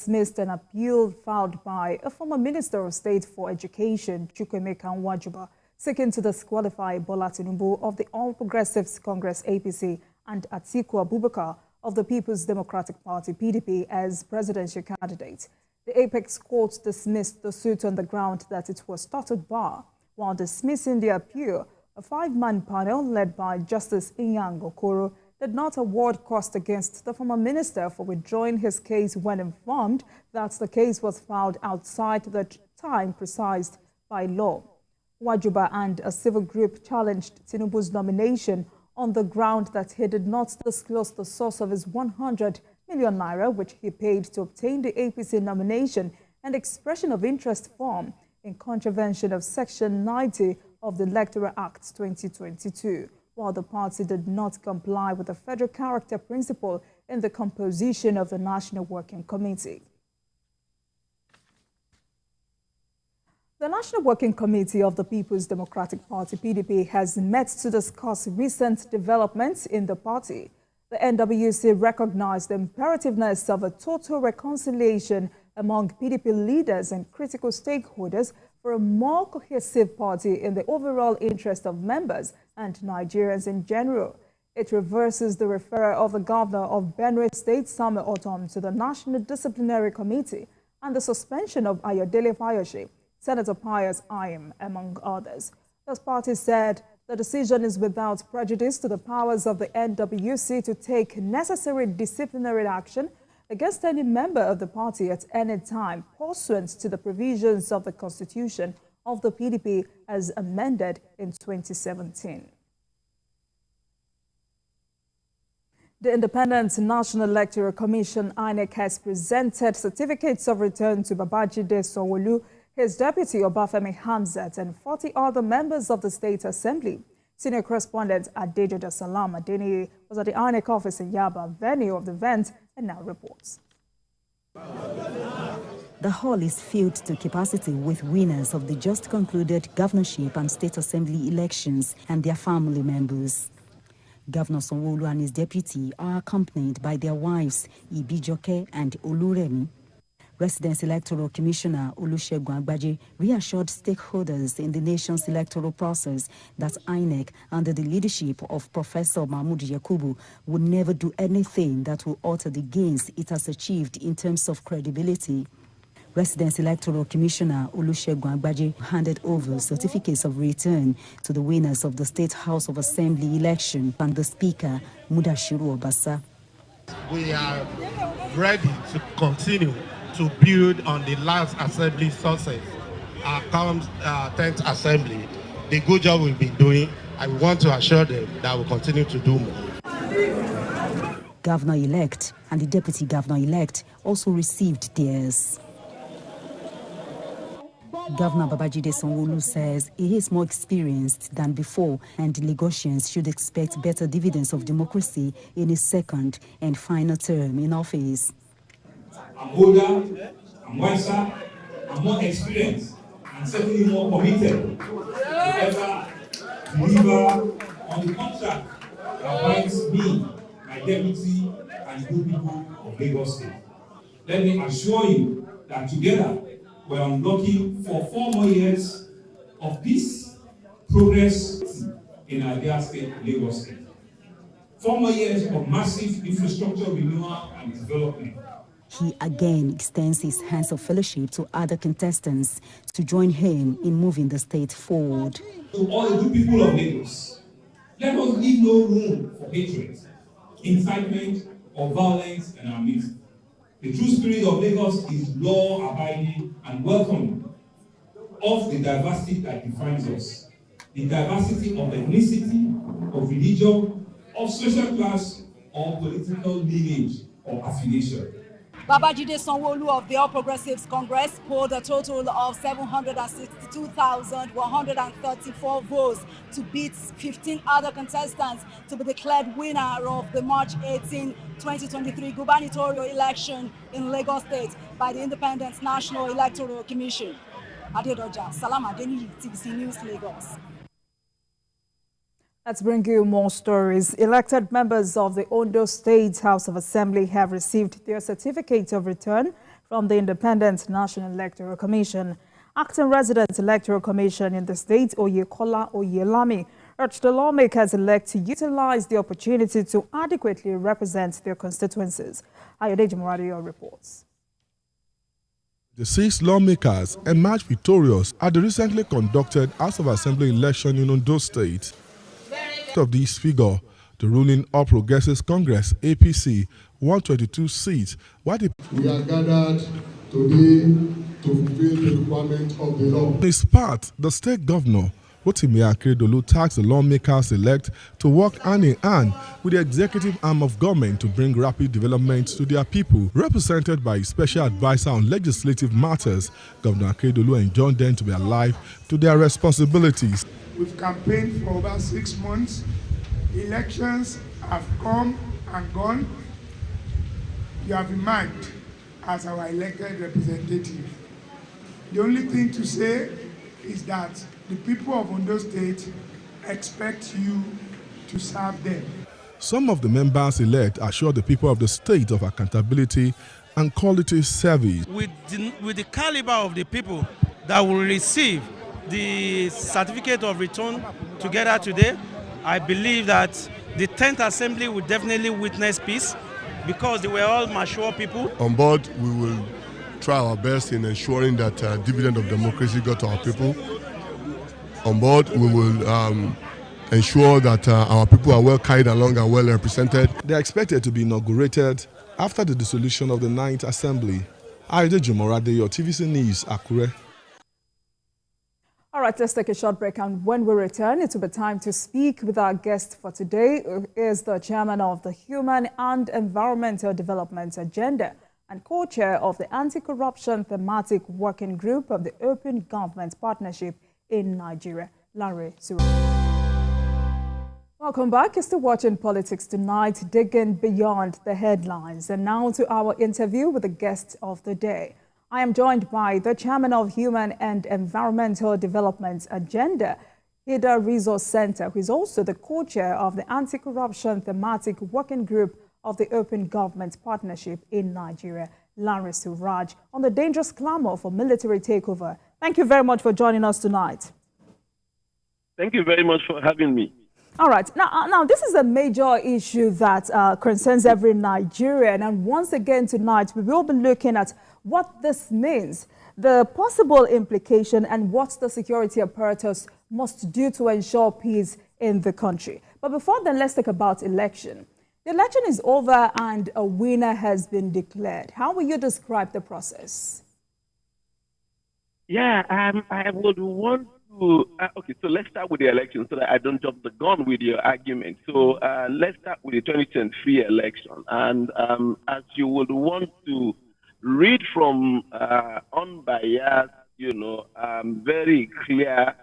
dismissed an appeal filed by a former Minister of State for Education, Chukwuemeka Nwajuba, seeking to disqualify Bola Tinubu of the All Progressives Congress APC and Atiku Abubakar of the People's Democratic Party PDP as presidential candidates. The Apex Court dismissed the suit on the ground that it was started bar. While dismissing the appeal, a 5-man panel led by Justice Inyang Okoro did not award cost against the former minister for withdrawing his case when informed that the case was filed outside the time prescribed by law. Nwajuba and a civil group challenged Tinubu's nomination on the ground that he did not disclose the source of his 100 million naira, which he paid to obtain the APC nomination and expression of interest form in contravention of Section 90 of the Electoral Act 2022. While the party did not comply with the federal character principle in the composition of the National Working Committee. The National Working Committee of the People's Democratic Party PDP has met to discuss recent developments in the party. The NWC recognized the imperativeness of a total reconciliation among PDP leaders and critical stakeholders for a more cohesive party in the overall interest of members and Nigerians in general. It reverses the referral of the governor of Benue State, Samuel Ortom, to the National Disciplinary Committee and the suspension of Ayodele Fayose, Senator Pius Ayim, among others. The party said the decision is without prejudice to the powers of the NWC to take necessary disciplinary action against any member of the party at any time, pursuant to the provisions of the Constitution of the PDP as amended in 2017. The Independent National Electoral Commission, INEC, has presented certificates of return to Babajide Sanwo-Olu, his deputy Obafemi Hamzat, and 40 other members of the State Assembly. Senior correspondent Adejoda Salam Adeni was at the INEC office in Yaba, venue of the event, and now reports. The hall is filled to capacity with winners of the just concluded governorship and state assembly elections and their family members. Governor Sanwo-Olu and his deputy are accompanied by their wives, Ibijoke and Oluremi. Residence Electoral Commissioner Olusegun Agbaje reassured stakeholders in the nation's electoral process that INEC, under the leadership of Professor Mahmood Yakubu, would never do anything that will alter the gains it has achieved in terms of credibility. Residence Electoral Commissioner Olusegun Agbaje handed over certificates of return to the winners of the State House of Assembly election and the Speaker, Mudashiru Obasa. We are ready to continue to build on the last assembly success, our 10th assembly. The good job we've been doing, I want to assure them that we'll continue to do more. Governor-elect and the deputy governor-elect also received theirs. Governor Babajide Sanwo-Olu says he is more experienced than before and Lagosians should expect better dividends of democracy in his second and final term in office. I'm older, I'm wiser, I'm more experienced, and certainly more committed to ever deliver on the contract that binds me, my deputy, and good people of Lagos State. Let me assure you that together we're unlocking for 4 more years of peace, progress in our dear state, Lagos State. 4 more years of massive infrastructure renewal and development. He again extends his hands of fellowship to other contestants to join him in moving the state forward. To all the good people of Lagos, let us leave no room for hatred, incitement, or violence in our midst. The true spirit of Lagos is law-abiding and welcoming of the diversity that defines us. The diversity of ethnicity, of religion, of social class, or political lineage or affiliation. Babajide Sanwo-Olu of the All Progressives Congress polled a total of 762,134 votes to beat 15 other contestants to be declared winner of the March 18, 2023 gubernatorial election in Lagos State by the Independent National Electoral Commission. Adedoja Salam Adeniyi, TVC News, Lagos. Let's bring you more stories. Elected members of the Ondo State House of Assembly have received their certificate of return from the Independent National Electoral Commission. Acting Resident Electoral Commission in the state, Oyekola Oyelami, urged the lawmakers-elect to utilize the opportunity to adequately represent their constituencies. Ayodeji Muradio reports. The 6 lawmakers emerged victorious at the recently conducted House of Assembly election in Ondo State. Of this figure, the ruling All Progressives Congress (APC) won 22 seats, while we are gathered today to fulfill the requirement of the law. On his part, the state governor Rotimi Akeredolu tasked the lawmakers-elect to work hand in hand with the executive arm of government to bring rapid development to their people. Represented by his special advisor on legislative matters, Governor Akeredolu enjoined them to be alive to their responsibilities. We've campaigned for over 6 months. Elections have come and gone. You have emerged as our elected representative. The only thing to say is that the people of Ondo State expect you to serve them. Some of the members-elect assured the people of the state of accountability and quality service. With the caliber of the people that will receive the certificate of return together today, I believe that the 10th Assembly will definitely witness peace because they were all mature people. On board, we will try our best in ensuring that dividend of democracy got to our people. On board, we will ensure that our people are well carried along and well represented. They are expected to be inaugurated after the dissolution of the 9th Assembly. Ayodeji Muradio, your TVC News, Akure. All right, let's take a short break, and when we return, it will be time to speak with our guest for today, who is the chairman of the Human and Environmental Development Agenda and co-chair of the Anti-Corruption Thematic Working Group of the Open Government Partnership in Nigeria, Larry Sura. Welcome back. You're still watching Politics Tonight, digging beyond the headlines. And now to our interview with the guest of the day. I am joined by the chairman of Human and Environmental Development Agenda, Hida Resource Center, who is also the co-chair of the Anti-Corruption Thematic Working Group of the Open Government Partnership in Nigeria, Larry Suraj, on the dangerous clamor for military takeover. Thank you very much for joining us tonight. Thank you very much for having me. All right. Now this is a major issue that concerns every Nigerian. And once again tonight, we will be looking at what this means, the possible implication, and what the security apparatus must do to ensure peace in the country. But before then, let's talk about election. The election is over and a winner has been declared. How will you describe the process? Yeah, I would want to... okay, so let's start with the election so that I don't jump the gun with your argument. So let's start with the 2023 election. And as you would want to read from unbiased, very clear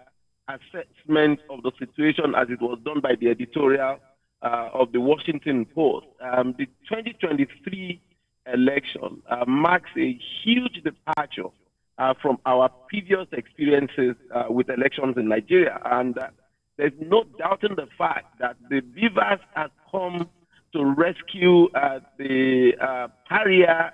assessment of the situation as it was done by the editorial of the Washington Post. The 2023 election marks a huge departure from our previous experiences with elections in Nigeria. And there's no doubting the fact that the beavers have come to rescue the pariah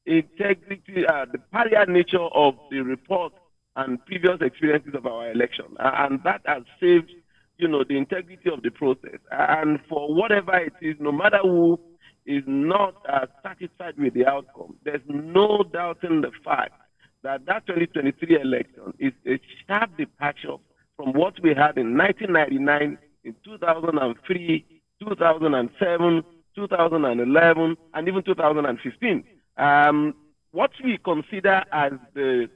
integrity, the pariah nature of the report and previous experiences of our election. And that has saved, the integrity of the process. And for whatever it is, no matter who is not satisfied with the outcome, there's no doubting the fact that 2023 election is a sharp departure from what we had in 1999, in 2003, 2007, 2011, and even 2015. What we consider as the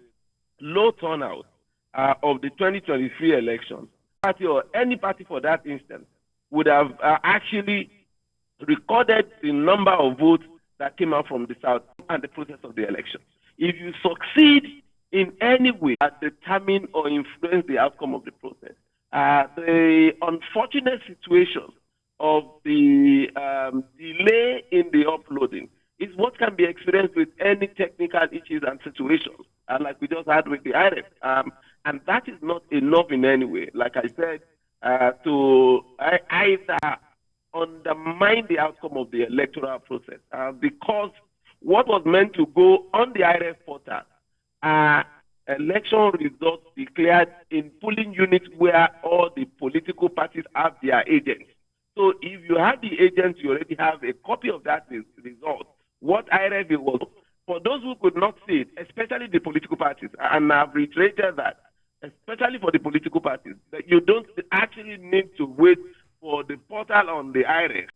low turnout of the 2023 election, party or any party for that instance, would have actually recorded the number of votes that came out from the South and the process of the election. If you succeed in any way at determine or influence the outcome of the process, the unfortunate situation of the delay in the uploading is what can be experienced with any technical issues and situations, like we just had with the IRF. And that is not enough in any way, like I said, to either undermine the outcome of the electoral process, because What was meant to go on the IRF portal are election results declared in polling units where all the political parties have their agents. So if you have the agents, you already have a copy of that result. What IRF was, for those who could not see it, especially the political parties, and I've reiterated that, especially for the political parties, that you don't actually need to wait for the portal on the IRF.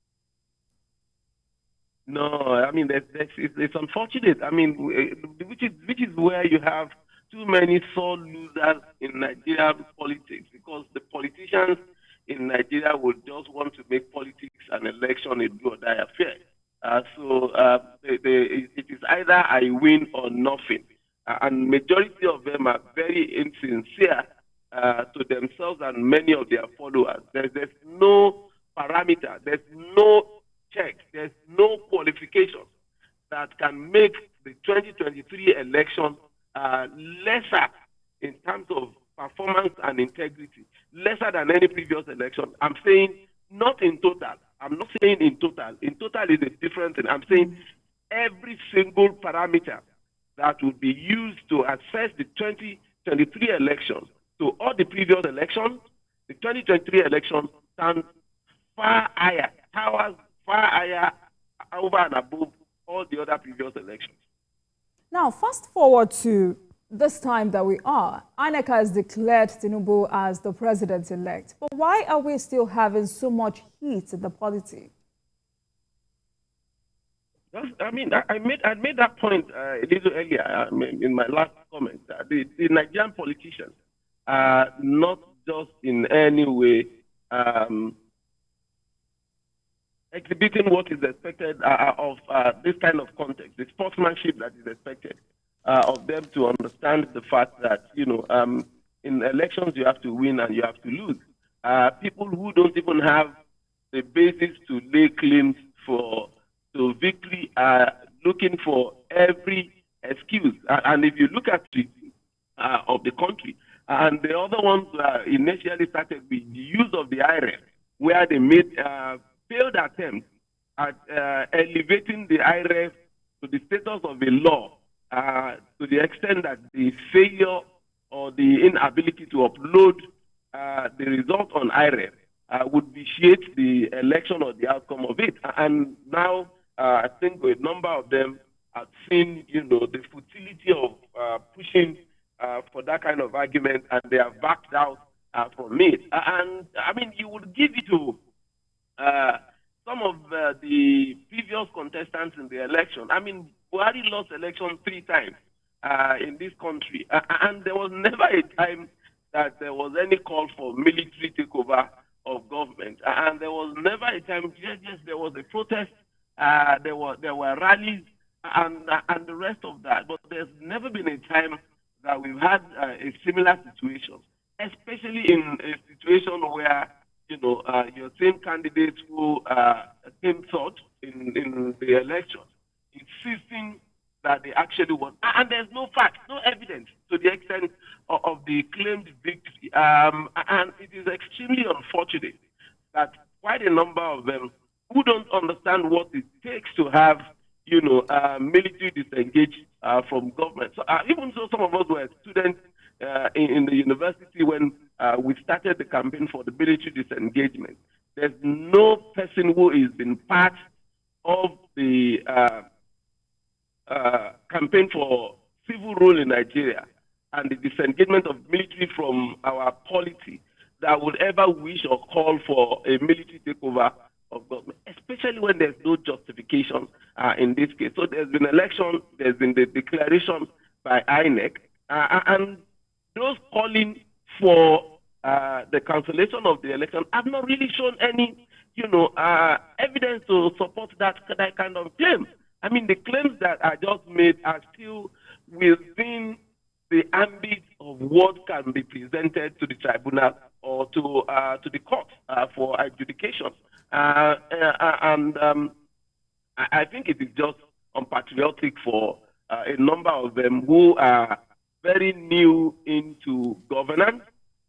No, I mean, it's unfortunate. I mean, which is where you have too many sore losers in Nigerian politics, because the politicians in Nigeria would just want to make politics an election a do or die affair. It is either I win or nothing. And majority of them are very insincere to themselves and many of their followers. There's no parameter, there's no check, there's no qualification that can make the 2023 election lesser in terms of performance and integrity, lesser than any previous election. I'm saying not in total. I'm not saying in total. In total is a different thing. I'm saying every single parameter that would be used to assess the 2023 elections to all the previous elections, the 2023 election stands far higher, towers far higher, over and above all the other previous elections. Now, fast forward to this time that we are. INEC has declared Tinubu as the president-elect. But why are we still having so much heat in the polity? I mean, I made that point a little earlier in my last comment. The Nigerian politicians are not just in any way exhibiting what is expected of this kind of context, the sportsmanship that is expected of them to understand the fact that, you know, in elections you have to win and you have to lose. People who don't even have the basis to lay claims to victory are looking for every excuse. And if you look at the of the country, and the other ones initially started with the use of the IRF, where they made failed attempts at elevating the IRF to the status of a law, to the extent that the failure or the inability to upload the result on IRF would vitiate the election or the outcome of it. And now I think a number of them have seen, you know, the futility of pushing for that kind of argument, and they have backed out from it. And I mean, you would give it to some of the previous contestants in the election. I mean, Buhari lost election 3 times in this country, and there was never a time that there was any call for military takeover of government, and there was never a time. Yes, there was a protest, there were rallies, and the rest of that. But there's never been a time that we've had a similar situation, especially in a situation where, you know, you're seeing candidates who came third in the election, insisting that they actually won. And there's no fact, no evidence to the extent of the claimed victory. And it is extremely unfortunate that quite a number of them who don't understand what it takes to have, you know, military disengage from government. So even though some of us were students in the university when we started the campaign for the military disengagement, there's no person who has been part of the campaign for civil rule in Nigeria and the disengagement of military from our polity that would ever wish or call for a military takeover of government, especially when there's no justification in this case. So there's been election, there's been the declaration by INEC, and those calling for the cancellation of the election have not really shown any, you know, evidence to support that kind of claim. I mean, the claims that are just made are still within the ambit of what can be presented to the tribunal or to the court for adjudication. I think it is just unpatriotic for a number of them who are very new into governance,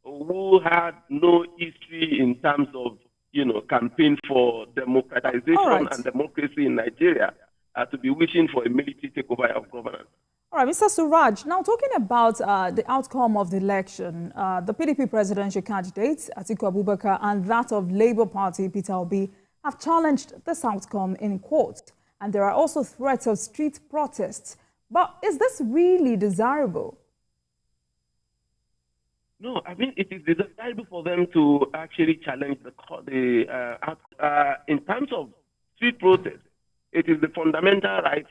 who had no history in terms of, you know, campaign for democratization and democracy in Nigeria, to be wishing for a military takeover of governance. All right, Mr. Suraj, now talking about the outcome of the election, the PDP presidential candidates, Atiku Abubakar, and that of Labour Party, Peter Obi, have challenged this outcome in court. And there are also threats of street protests. But is this really desirable? No, I mean, it is desirable for them to actually challenge in terms of street protest. It is the fundamental right,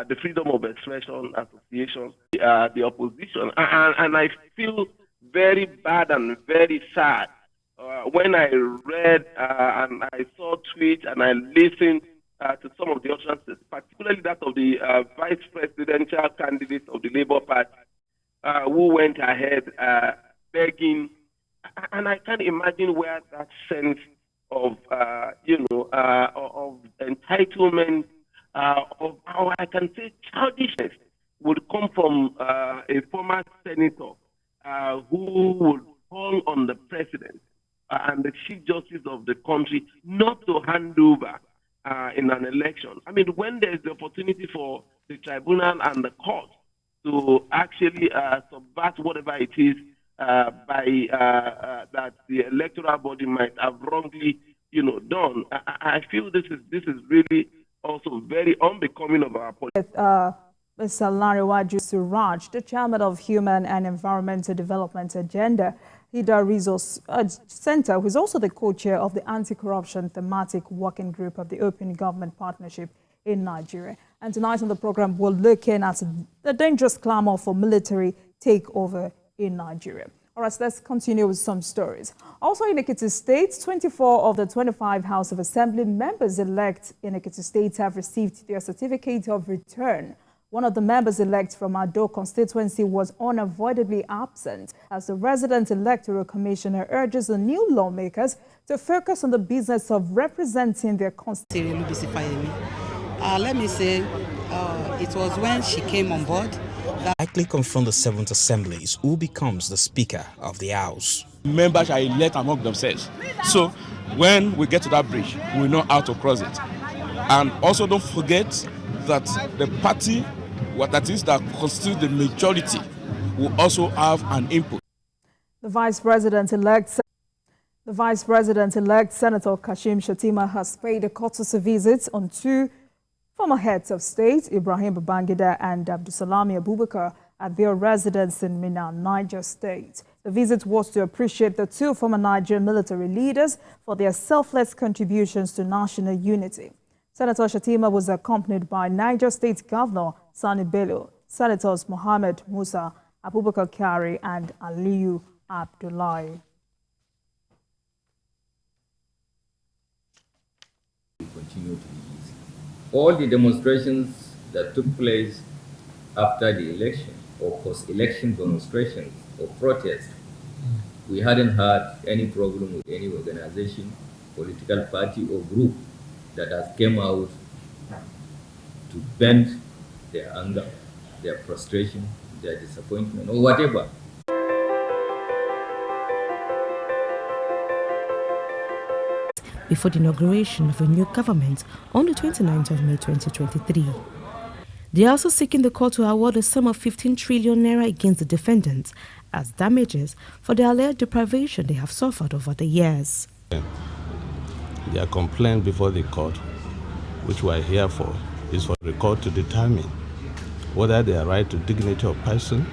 the freedom of expression, association, the opposition. And I feel very bad and very sad when I read and I saw tweets and I listened to some of the utterances, particularly that of the vice presidential candidate of the Labour Party, who went ahead begging. And I can't imagine where that sense of, of entitlement, of how I can say childishness would come from a former senator who would call on the president and the chief justice of the country not to hand over in an election. I mean, when there's the opportunity for the tribunal and the court to actually subvert whatever it is that the electoral body might have wrongly, done, I feel this is really also very unbecoming of our politics. Mr. Lariwaju Suraj, the chairman of Human and Environmental Development Agenda, HIDA Resource Center, who is also the co-chair of the Anti-Corruption Thematic Working Group of the Open Government Partnership in Nigeria. And tonight on the program, we're looking at the dangerous clamor for military takeover in Nigeria. All right, so let's continue with some stories. Also in Ekiti State, 24 of the 25 House of Assembly members-elect in Ekiti State have received their certificate of return. One of the members-elect from Ondo constituency was unavoidably absent as the resident electoral commissioner urges the new lawmakers to focus on the business of representing their constituency. Let me say, it was when she came on board that likely confront the 7th Assemblies who becomes the Speaker of the House. Members are elect among themselves. So when we get to that bridge, we know how to cross it. And also don't forget that the party that constitutes the majority will also have an input. The Vice President-elect Senator Kashim Shettima has paid a courtesy visit on two former heads of state, Ibrahim Babangida and Abdusalami Abubakar, at their residence in Minna, Niger State. The visit was to appreciate the two former Nigerian military leaders for their selfless contributions to national unity. Senator Shettima was accompanied by Niger State Governor Sani Bello, Senators Mohammed Musa, Abubakar Kari, and Aliyu Abdullahi. Continue to be easy. All the demonstrations that took place after the election or post-election demonstrations or protests, we hadn't had any problem with any organization, political party or group that has come out to vent their anger, their frustration, their disappointment, or whatever. Before the inauguration of a new government on the 29th of May 2023. They are also seeking the court to award a sum of 15 trillion naira against the defendants as damages for the alleged deprivation they have suffered over the years. Their complaint before the court, which we are here for, is for the court to determine whether their right to dignity of person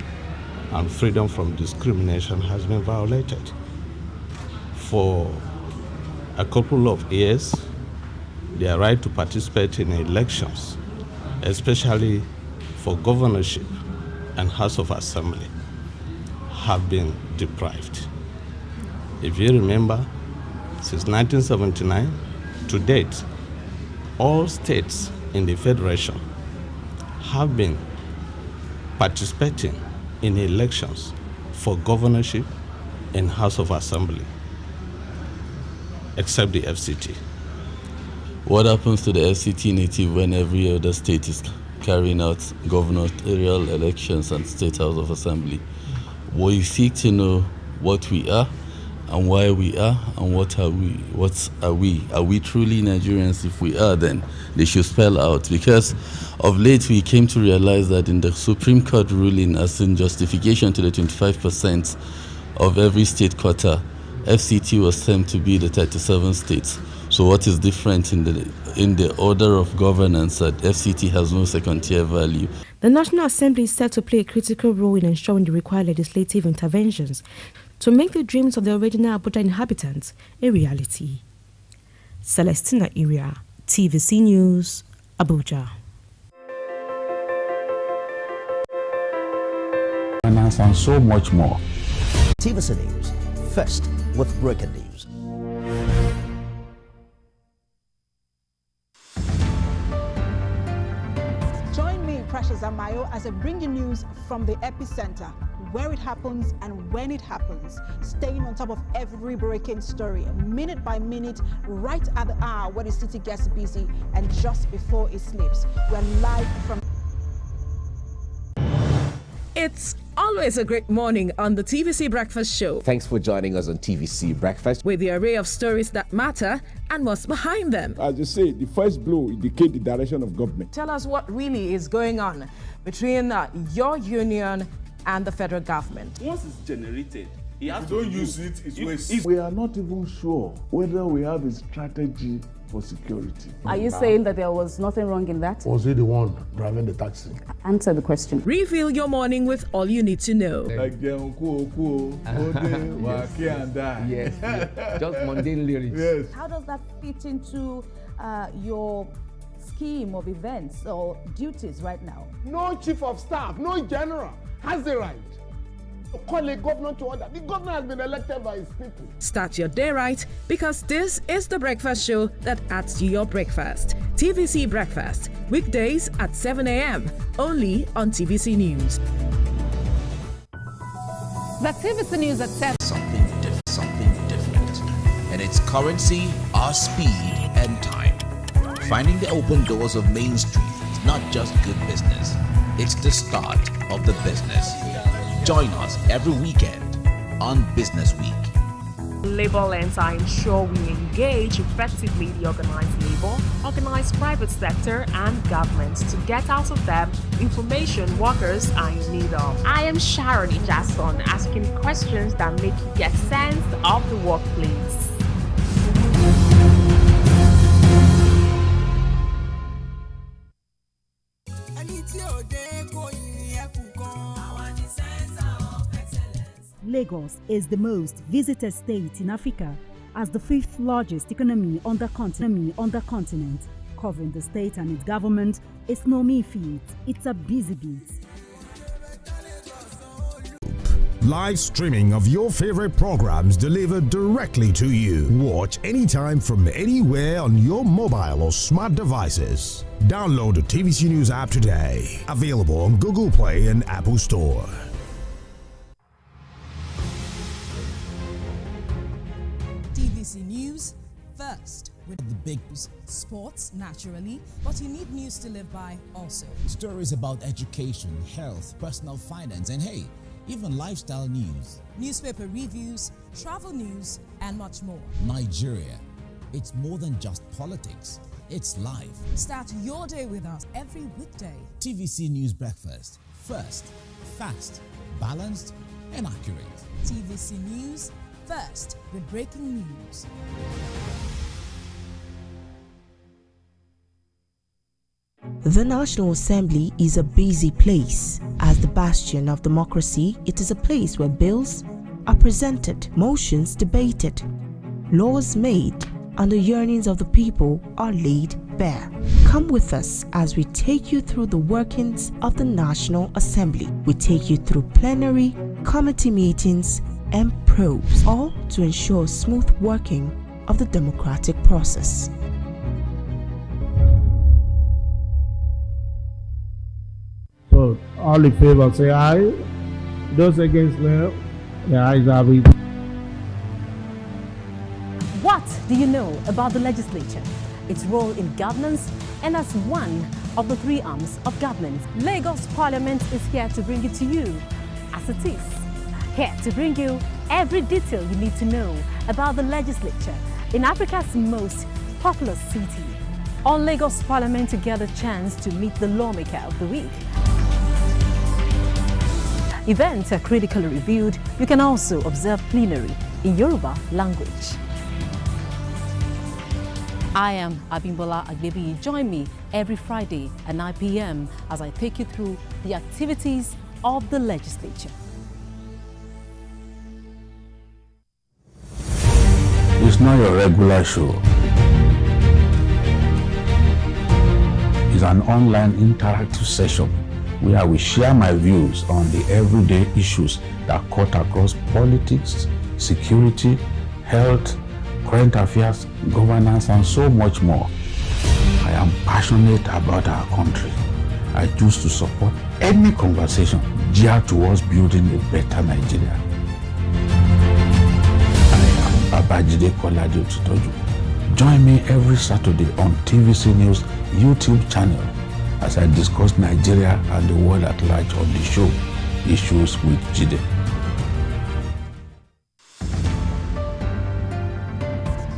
and freedom from discrimination has been violated. For a couple of years, their right to participate in elections, especially for governorship and House of Assembly, have been deprived. If you remember, since 1979 to date, all states in the Federation have been participating in elections for governorship and House of Assembly, except the FCT. What happens to the FCT native when every other state is carrying out gubernatorial elections and state House of Assembly? We seek to know what we are and why we are and what are we. What are we? Are we truly Nigerians? If we are, then they should spell out, because of late we came to realize that in the Supreme Court ruling as in justification to the 25% of every state quota, FCT was termed to be the 37 states. So what is different in the order of governance that FCT has no second-tier value? The National Assembly is set to play a critical role in ensuring the required legislative interventions to make the dreams of the original Abuja inhabitants a reality. Celestina Iria, TVC News, Abuja. Finance and so much more. TVC News, first with breaking news. Join me, Precious Amayo, as I bring you news from the epicenter, where it happens and when it happens, staying on top of every breaking story, minute by minute, right at the hour where the city gets busy and just before it sleeps. We're live from... It's always a great morning on the TVC Breakfast Show. Thanks for joining us on TVC Breakfast. With the array of stories that matter and what's behind them. As you say, the first blow indicates the direction of government. Tell us what really is going on between your union and the federal government. Once it's generated, you don't use it, it's waste. We are not even sure whether we have a strategy for security. Are you saying that there was nothing wrong in that? Was he the one driving the taxi? Answer the question. Reveal your morning with all you need to know. Like the yes, just mundane lyrics. Yes. How does that fit into your scheme of events or duties right now? No chief of staff, no general has the right to call a governor to order. The governor has been elected by his people. Start your day right, because this is the breakfast show that adds to your breakfast. TVC Breakfast, weekdays at 7 a.m. only on TVC News. The TVC News at 7. Something different. And its currency, our speed and time. Finding the open doors of Main Street is not just good business. It's the start of the business. Join us every weekend on Business Week. Labor lens are ensure we engage effectively the organized labor, organized private sector and government to get out of them information workers are in need of. I am Sharon Ijason, asking questions that make you get sense of the workplace. Lagos is the most visited state in Africa as the 5th largest economy on the continent. Covering the state and its government is no mean feat. It's a busy beat. Live streaming of your favorite programs delivered directly to you. Watch anytime from anywhere on your mobile or smart devices. Download the TVC News app today. Available on Google Play and Apple Store. TVC News first with the big sports naturally, but you need news to live by also. Stories about education, health, personal finance, and hey, even lifestyle news. Newspaper reviews, travel news, and much more. Nigeria, it's more than just politics, it's life. Start your day with us every weekday. TVC News Breakfast, first, fast, balanced, and accurate. TVC News first with breaking news. The National Assembly is a busy place. As the bastion of democracy, it is a place where bills are presented, motions debated, laws made, and the yearnings of the people are laid bare. Come with us as we take you through the workings of the National Assembly. We take you through plenary, committee meetings, and probes, all to ensure smooth working of the democratic process. So, all in favor say aye. Those against no, the ayes have it. What do you know about the legislature, its role in governance, and as one of the 3 arms of government? Lagos Parliament is here to bring it to you as it is. Here to bring you every detail you need to know about the legislature in Africa's most populous city. On Lagos Parliament to get a chance to meet the lawmaker of the week. Events are critically reviewed. You can also observe plenary in Yoruba language. I am Abimbola Agbebi. Join me every Friday at 9 p.m. as I take you through the activities of the legislature. It's not your regular show. It's an online interactive session where I will share my views on the everyday issues that cut across politics, security, health, current affairs, governance, and so much more. I am passionate about our country. I choose to support any conversation geared towards building a better Nigeria. I am Babajide Kolade Otitoju. Join me every Saturday on TVC News YouTube channel as I discuss Nigeria and the world at large on the show, Issues with Jide.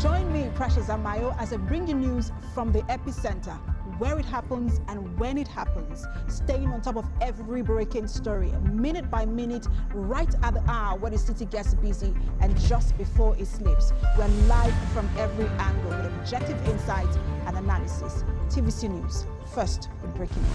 Join me, Precious Amayo, as I bring you news from the epicenter, where it happens and when it happens, staying on top of every breaking story, minute by minute, right at the hour when the city gets busy and just before it sleeps. We're live from every angle with objective insight and analysis. TVC News, first with breaking news.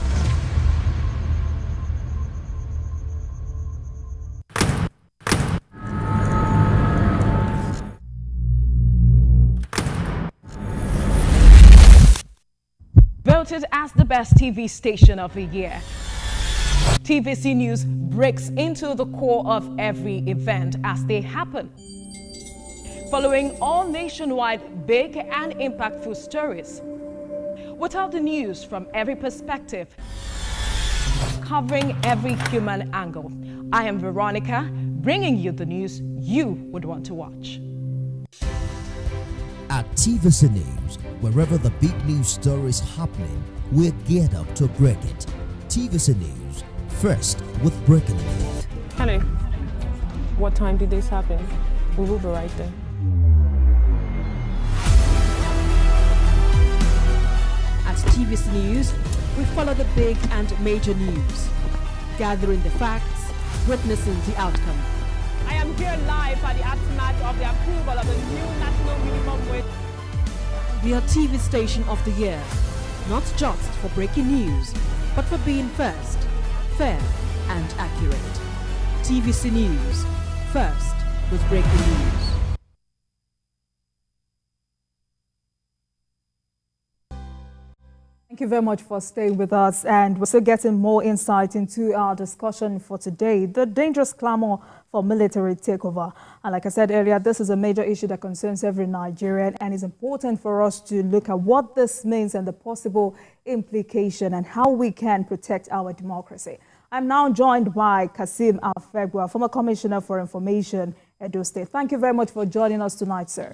Voted as the best TV station of the year. TVC News breaks into the core of every event as they happen. Following all nationwide big and impactful stories. We tell the news from every perspective, covering every human angle. I am Veronica, bringing you the news you would want to watch. At TVC News, wherever the big news story is happening, we're geared up to break it. TVC News, first with breaking news. Hello. What time did this happen? We will be right there. At TVC News, we follow the big and major news, gathering the facts, witnessing the outcome. I am here live at the aftermath of the approval of the new national minimum wage. We are TV Station of the Year, not just for breaking news, but for being first, fair and accurate. TVC News, first with breaking news. Thank you very much for staying with us, and we're still getting more insight into our discussion for today, the dangerous clamor for military takeover. And like I said earlier, this is a major issue that concerns every Nigerian, and it's important for us to look at what this means and the possible implication and how we can protect our democracy. I'm now joined by Kasim Afegwa, former Commissioner for Information, Edo State. Thank you very much for joining us tonight, sir.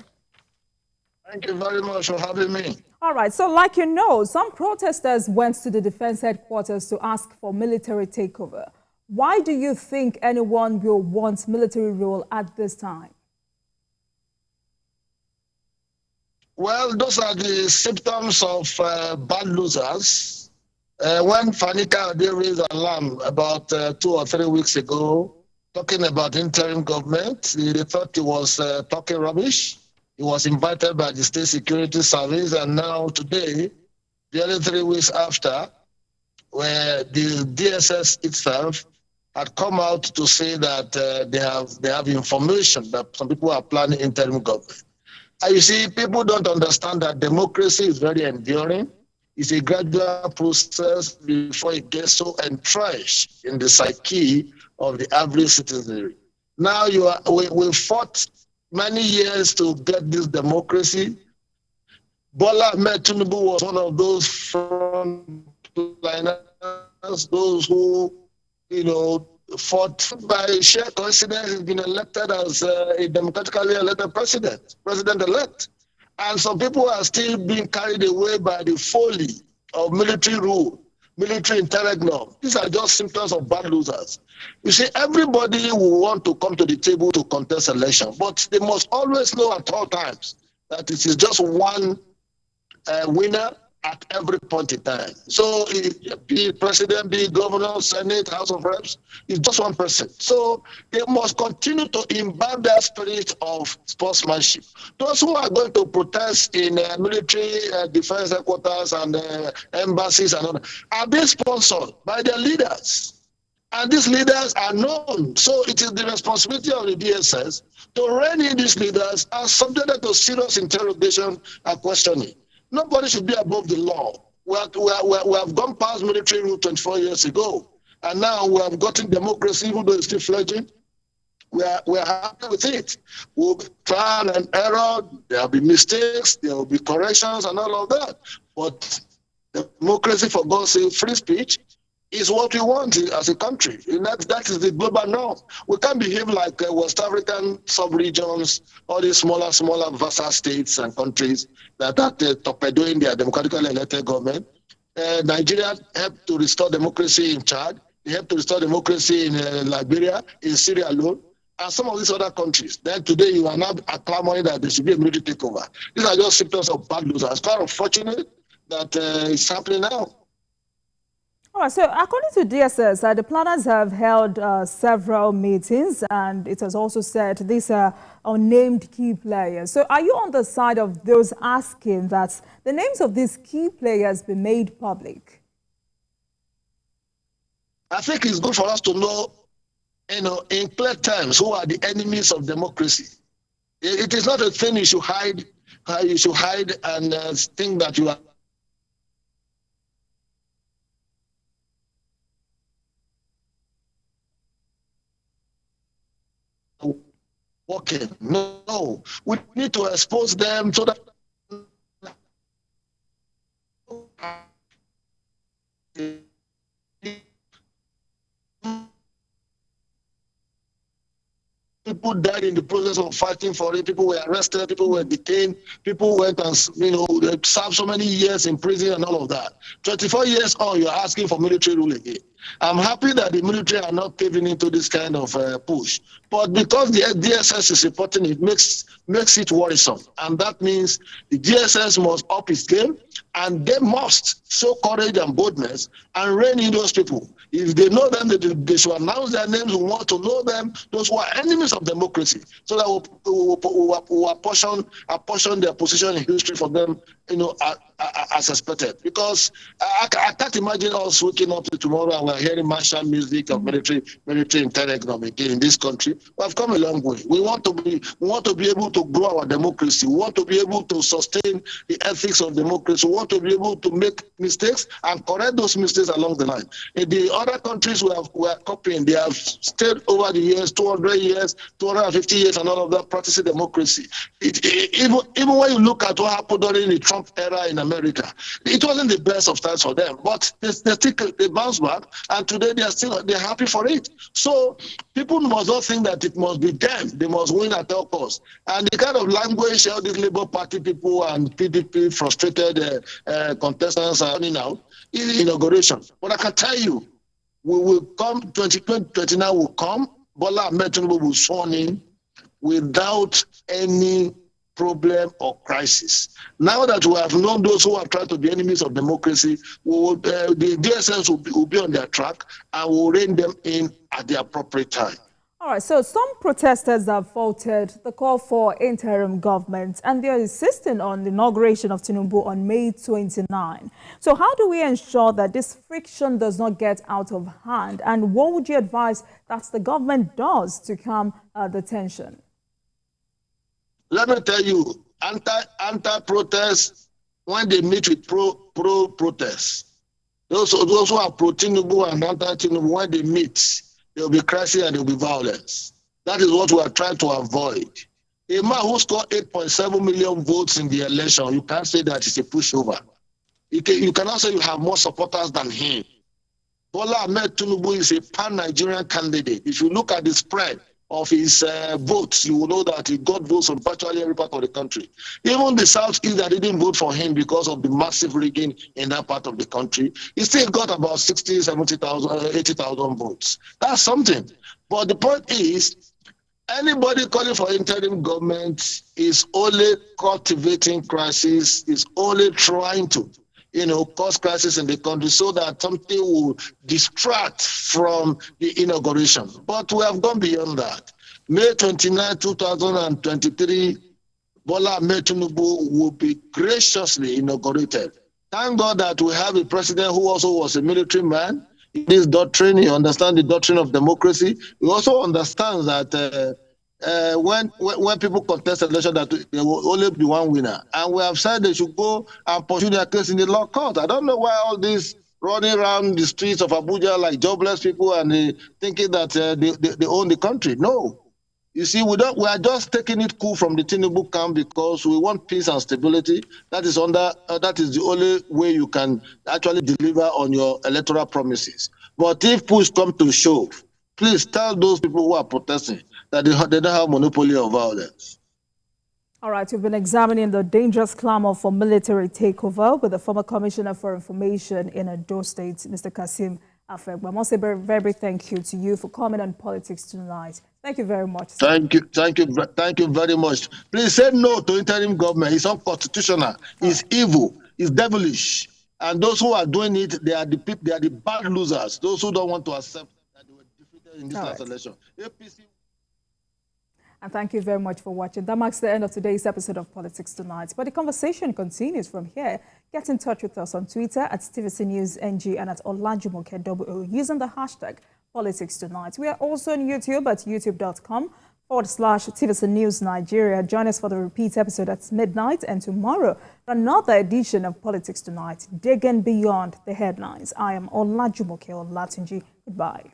Thank you very much for having me. All right, so like you know, some protesters went to the defense headquarters to ask for military takeover. Why do you think anyone will want military rule at this time? Well, those are the symptoms of bad losers. When Fanika Ade raised alarm about 2 or 3 weeks ago, talking about interim government, they thought he was talking rubbish. He was invited by the State Security Service, and now today, barely 3 weeks after, where the DSS itself had come out to say that they have information that some people are planning interim government. And you see, people don't understand that democracy is very enduring. It's a gradual process before it gets so entrenched in the psyche of the average citizenry. Now we fought many years to get this democracy. Bola Ahmed Tinubu was one of those frontliners, those who, fought by sheer coincidence. He's been elected as a democratically elected president-elect. And some people are still being carried away by the folly of military rule. military interregnum. These are just symptoms of bad losers. You see, everybody will want to come to the table to contest election, but they must always know at all times that it is just one winner at every point in time. So be president, be governor, senate, house of reps, it's just one person. So they must continue to imbibe that spirit of sportsmanship. Those who are going to protest in military defense headquarters and embassies and all that are being sponsored by their leaders. And these leaders are known. So it is the responsibility of the DSS to rein in these leaders and subject them to serious interrogation and questioning. Nobody should be above the law. We have gone past military rule 24 years ago, and now we have gotten democracy, even though it's still fledgling. We are happy with it. We'll be trial and error. There will be mistakes. There will be corrections and all of that. But democracy, for God's sake, free speech is what we want as a country. And that is the global norm. We can't behave like West African sub-regions, all these smaller vassal states and countries that are torpedoing their democratically elected government. Nigeria helped to restore democracy in Chad. They helped to restore democracy in Liberia, in Syria alone, and some of these other countries. Then today you are now clamoring that there should be a military takeover. These are just symptoms of bad losers. It's quite unfortunate that it's happening now. All right, so according to DSS, the planners have held several meetings, and it has also said these are unnamed key players. So are you on the side of those asking that the names of these key players be made public? I think it's good for us to know, in clear terms, who are the enemies of democracy. It is not a thing you should hide. You should hide and think that you are working. No, we need to expose them so that people died in the process of fighting for it. People were arrested. People were detained. People went and, they served so many years in prison and all of that. 24 years on, you're asking for military rule again. I'm happy that the military are not caving into this kind of push. But because the DSS is reporting it, makes it worrisome. And that means the DSS must up its game, and they must show courage and boldness and rein in those people. If they know them, they should announce their names. We want to know them, those who are enemies of democracy, so that we'll apportion their position in history for them, as expected. Because I can't imagine us waking up to tomorrow and we're hearing martial music of military interregnum again in this country. We have come a long way. We want to be able to grow our democracy. We want to be able to sustain the ethics of democracy. We want to be able to make mistakes and correct those mistakes along the line. In the other countries we are copying, they have stayed over the years, 200 years, 250 years, and all of that, practicing democracy. Even when you look at what happened during the Trump era in America, it wasn't the best of times for them, but they bounced back, and today they're happy for it. So people must not think that it must be them. They must win at all costs. And the kind of language all these Labour Party people and PDP frustrated contestants are running out is inauguration. But I can tell you, we will come, 2029 will come, Bola Ahmed Tinubu will sworn in without any problem or crisis. Now that we have known those who have tried to be enemies of democracy, the DSS will be on their track and will rein them in at the appropriate time. All right, so some protesters have faulted the call for interim government, and they're insisting on the inauguration of Tinubu on May 29. So how do we ensure that this friction does not get out of hand? And what would you advise that the government does to calm the tension? Let me tell you, anti-protest, when they meet with pro-protest, those who are pro-Tinubu and anti-Tinubu, when they meet, there will be crisis and there will be violence. That is what we are trying to avoid. A man who scored 8.7 million votes in the election, you can't say that it's a pushover. You cannot say you have more supporters than him. Bola Ahmed Tinubu is a pan-Nigerian candidate. If you look at the spread of his votes, you will know that he got votes from virtually every part of the country. Even the Southeast that didn't vote for him because of the massive rigging in that part of the country, he still got about 60, 70,000, 80,000 votes. That's something. But the point is, anybody calling for interim government is only cultivating crisis, is only trying to cause crisis in the country so that something will distract from the inauguration. But we have gone beyond that. May 29, 2023, Bola Ahmed Tinubu will be graciously inaugurated. Thank God that we have a president who also was a military man. This doctrine, he understands the doctrine of democracy. He also understands that when people contest election, that there will only be one winner. And we have said they should go and pursue their case in the law court. I don't know why all this running around the streets of Abuja like jobless people and thinking that they own the country. No. You see, we are just taking it cool from the Tinubu camp because we want peace and stability. That is the only way you can actually deliver on your electoral promises. But if push comes to shove, please tell those people who are protesting that they don't have monopoly of violence. All right, you've been examining the dangerous clamor for military takeover with the former Commissioner for Information in Ondo State, Mr. Kasim Afegba. I must say a very, very big thank you to you for coming on Politics Tonight. Thank you very much. Thank you very much. Please say no to interim government. It's unconstitutional. It's evil. It's devilish. And those who are doing it, they are the bad losers. Those who don't want to accept that they were defeated in this last election. APC. And thank you very much for watching. That marks the end of today's episode of Politics Tonight. But the conversation continues from here. Get in touch with us on Twitter at TVCNewsNG and at Olajumoke using the hashtag Politics Tonight. We are also on YouTube at youtube.com/TVC News Nigeria. Join us for the repeat episode at midnight and tomorrow for another edition of Politics Tonight, digging beyond the headlines. I am Olajumoke Olatunji. Goodbye.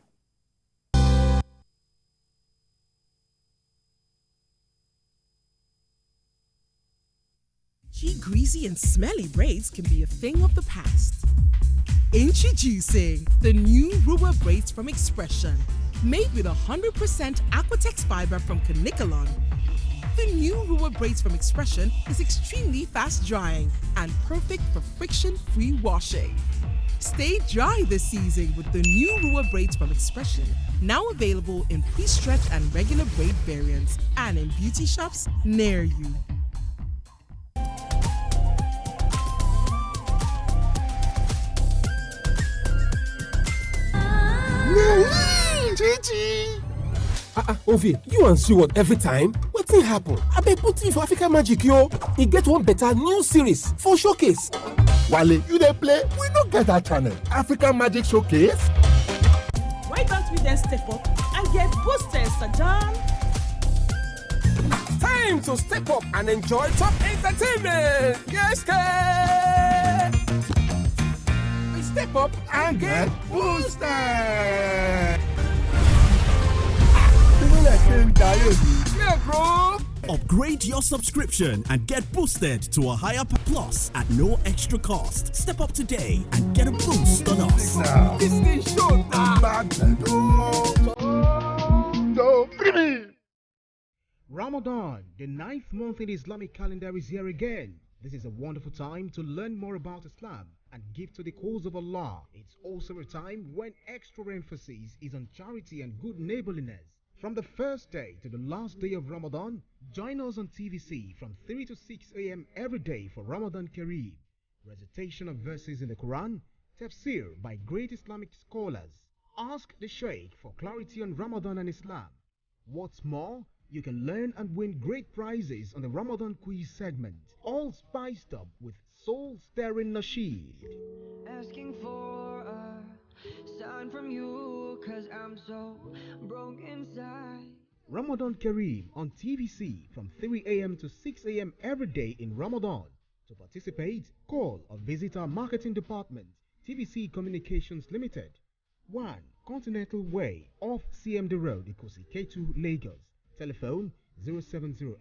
Greasy and smelly braids can be a thing of the past. Introducing the new Ruwa braids from Expression. Made with 100% Aquatex fiber from Canicolon. The new Ruwa braids from Expression is extremely fast drying and perfect for friction-free washing. Stay dry this season with the new Ruwa braids from Expression. Now available in pre-stretch and regular braid variants and in beauty shops near you. Ovi, you and Stewart every time? Wetin happen? Abeg put in for African Magic, yo. E get one better new series for Showcase. Wale, you dey play? We no get that channel. African Magic Showcase? Why don't we then step up and get boosted, Sir John? Time to step up and enjoy top entertainment. Yes, guys. We step up and get boosted. Yeah, bro. Upgrade your subscription and get boosted to a higher plus at no extra cost. Step up today and get a boost on us. This is Ramadan, the 9th month in the Islamic calendar, is here again. This is a wonderful time to learn more about Islam and give to the cause of Allah. It's also a time when extra emphasis is on charity and good neighborliness. From the first day to the last day of Ramadan, join us on TVC from 3 to 6 a.m. every day for Ramadan Kareem, recitation of verses in the Quran, tafsir by great Islamic scholars. Ask the Sheikh for clarity on Ramadan and Islam. What's more, you can learn and win great prizes on the Ramadan quiz segment, all spiced up with soul-stirring nasheed. Asking for a sign from you, 'cause I'm so broke inside. Ramadan Kareem on TVC from 3 a.m. to 6 a.m. every day in Ramadan. To participate, call or visit our marketing department, TVC Communications Limited, 1 Continental Way off CMD Road, Ikosi K2, Lagos. Telephone 0708